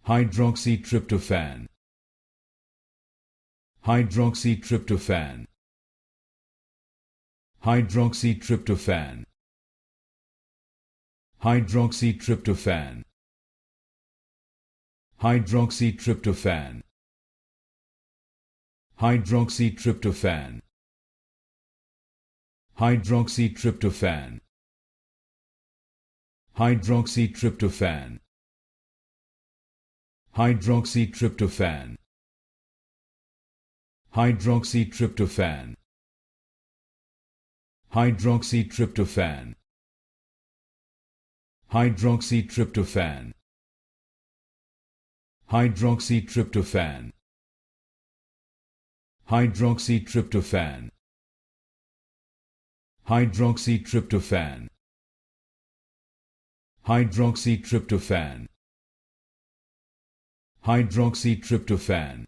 Hydroxytryptophan. Hydroxytryptophan. Hydroxytryptophan. Hydroxytryptophan. Hydroxytryptophan. Hydroxytryptophan. Hydroxytryptophan. Hydroxytryptophan. Hydroxytryptophan. Hydroxytryptophan. Hydroxytryptophan. Hydroxytryptophan. Hydroxytryptophan. Hydroxytryptophan. Hydroxytryptophan. Hydroxytryptophan. Hydroxytryptophan.